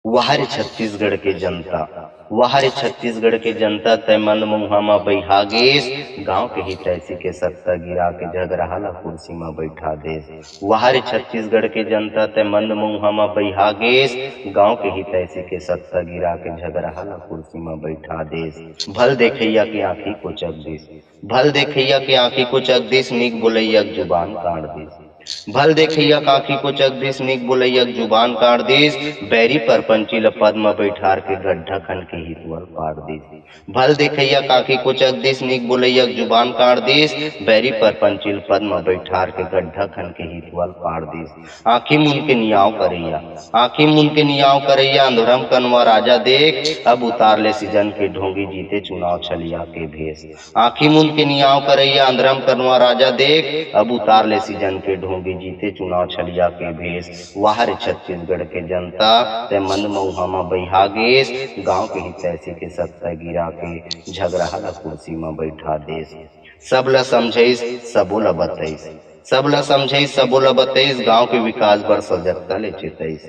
वाह रे छत्तीसगढ़ के जनता, वाह रे छत्तीसगढ़ के जनता, तय मंद मुहा में बैठा गेस, गांव के ही तैसी के सत्ता गिरा के झगड़ा ला कुर्सी में बैठा देस। वाह रे छत्तीसगढ़ के जनता, तय मंद मुहा में बैठा गेस, गांव के ही तैसी के सत्ता गिरा के झगड़ा ला कुर्सी में बैठा देस। भल देखैया के आंखी को चक देस, भल देखैया के आंखी को चक देस, नीक बोलैया जुबान काट देस। भल देखैया काखी को जगदीश नीक बोलैया जुबान काट देस, बैरी पर पंची ल पद में बैठार के गड्ढा खन के हितवल पार देस। भल देखैया काखी को जगदीश नीक बोलैया जुबान काट देस, बैरी पर पंची ल पद में बैठार के गड्ढा खन के हितवल पार देस। आंखी मुन के नियाव करैया, आंखी मुन के नियाव करैया, अंधरम कनवा राजा देख, अब उतार ले सीजन के ढोंगी जीते चुनाव छलिया के भेस। आंखी मुन के नियाव करैया, अंधरम कनवा राजा देख, अब उतार ले सीजन के ढोंगी जीते चुनाव छलिया के भेस। वाह रे छत्तीसगढ़ के जनता, ते मंद मऊहा में बैठा गेस, गांव के ही तैसी के सत्ता गिरा के झगड़ा ला कुर्सी में बैठा देस। सब ल समझैस सबो ल बतैस, सब ल समझैस सबो ल बतैस, गांव के विकास बर सजगता ले चेतैस।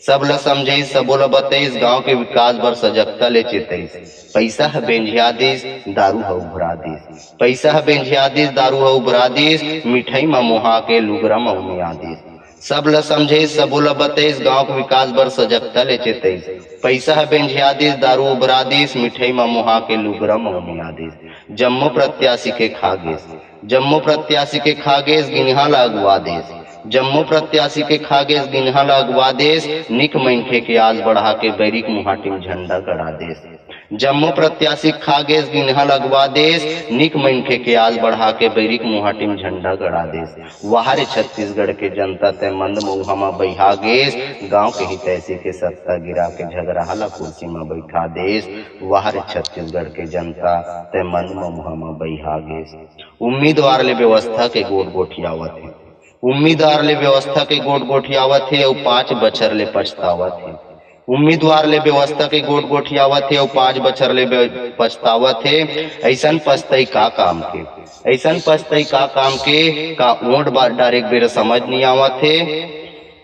सब ल समझैस सबो ल बतैस, गांव के विकास बर सजगता ले चेतैस। पैसा है बेंझिया देस, दारू है उभरा देस, पैसा है बेंझिया देस, दारू है उभरा देस, मिठाई में मोहा के लुगरा मऊमिया देस। सब ल समझैस सबो ल बतैस, गांव के विकास बर सजगता ले चेतैस। पैसा है बेंझिया देस, दारू उभरा देस, मिठाई में मोहा के लुगरा मऊमिया देस। जम्मो प्रत्याशी के खागेस, जम्मो प्रत्याशी के खागेस, गिनहा ला अगवा देस। जम्मो प्रत्याशी के खागेस, गिनहा ला अगवा देस, निक मनखे के आज बढ़ा के बैरिक मुहाटी में झंडा गड़ा देस। जम्मो प्रत्याशी खागेस, गिनहा लगवा देस, निक मनखे के आज बढ़ा के बैरिक मुहाटी में झंडा गड़ा देस। वाह रे छत्तीसगढ़ के जनता, ते मंद मऊहा में बैठा गेस, गांव के ही तैसी के सत्ता गिरा के झगड़ा ला कुर्सी में बैठा देस। वाह रे छत्तीसगढ़ के जनता, ते मंद मऊहा में बैठा गेस। उम्मीदवार ले व्यवस्था के गोट गोठियावत है, उम्मीदवार ले व्यवस्था के गोट गोठियावत है, और 5 बछर ले पछतावत है। उम्मीदवार ले व्यवस्था के गोट गोठियावत है, और 5 बछर ले पछतावत है। ऐसन पछतई का काम के, ऐसन पछतई का काम के, का वोट बार डायरेक्ट बेर समझ नहीं आवत है।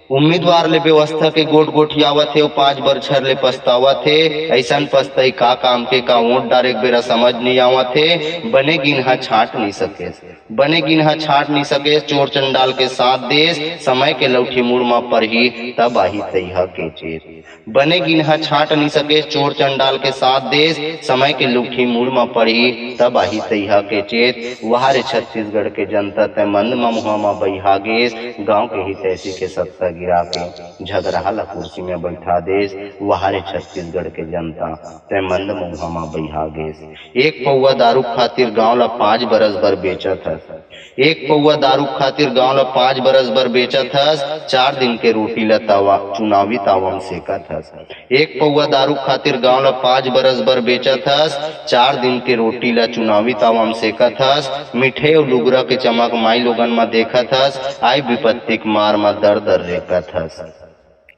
उम्मीदवार ले व्यवस्था के गोट गोठियावत है, 5 बछर ले पछतावत है। ऐसन पछतई का काम के, का वोट डायरेक्ट बेरा समझ नहीं आवत है। बने गिनहा छाट नहीं सके, बने गिनहा छाट नहीं सके, चोर चंडाल के साथ देश, समय के लौठी मुड़ में परही तब आही तैहा के चेत। बने गिनहा छाट नहीं सके, चोर चंडाल के साथ देश, समय के लौठी मुड़ में परही तब आही तैहा के चेत। वाह रे छत्तीसगढ़ के जनता, ते मंद मऊहा में बैठा गेस, गांव के ही तैसी के सत्ता गिरा के झगड़ा ला कुर्सी में बैठा देस। वाह रे छत्तीसगढ़ के जनता, ते मंद मऊहा में बैठा गेस। एक पौवा दारू खातिर गांव ला 5 बरस बर बेचत हस, एक पौवा दारू खातिर गांव ला 5 बरस बर बेचत हस, 4 दिन के रोटी ला तवा चुनावी तावा में सेकत हस। एक पौवा दारू खातिर गांव ला 5 बरस बर बेचत हस, 4 दिन के रोटी ला चुनावी तावा में सेकत हस। मिठे और लुगरा के चमक माई लोगन में देखत हस, आई विपत्ति के मार में दर दर रेकत हस।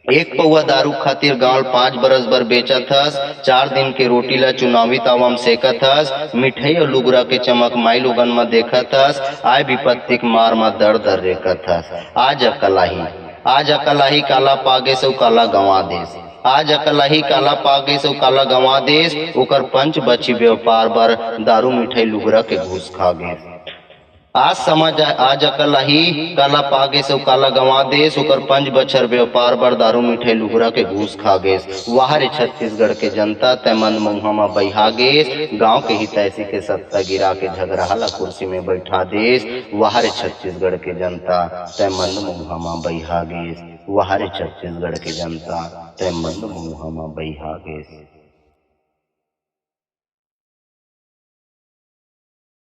एक पौवा दारू खातिर गांव 5 बरस बर बेचत हस, 4 दिन के रोटी ला चुनावी तावा में सेकत हस। मिठाई और लुगरा के चमक माई लोगन में देखत हस, आय विपत्ति के मार में दर दर रेकत हस। आज अकलाही, आज अकलाही काला पागे सो काला गंवा देस, आज अकलाही काला पागे सो काला गंवा देस, ओकर पंच बची व्यापार बर दारू मिठाई लुगरा के घूस खा गेस। आज समझ आज अकलाही काला पागे सो काला गंवा देस, ओकर 5 बछर व्यापार बर दारू मिठाई लुगरा के घूस खा गेस। वाह रे छत्तीसगढ़ के जनता, ते मंद मऊहा में बैठा गेस, गांव के ही तैसी के सत्ता गिरा के झगड़ा ला कुर्सी में बैठा देस। वाह रे छत्तीसगढ़ के जनता, ते मंद मऊहा में बैठा गेस। वाह रे छत्तीसगढ़ के जनता, ते मंद मऊहा में बैठा गेस।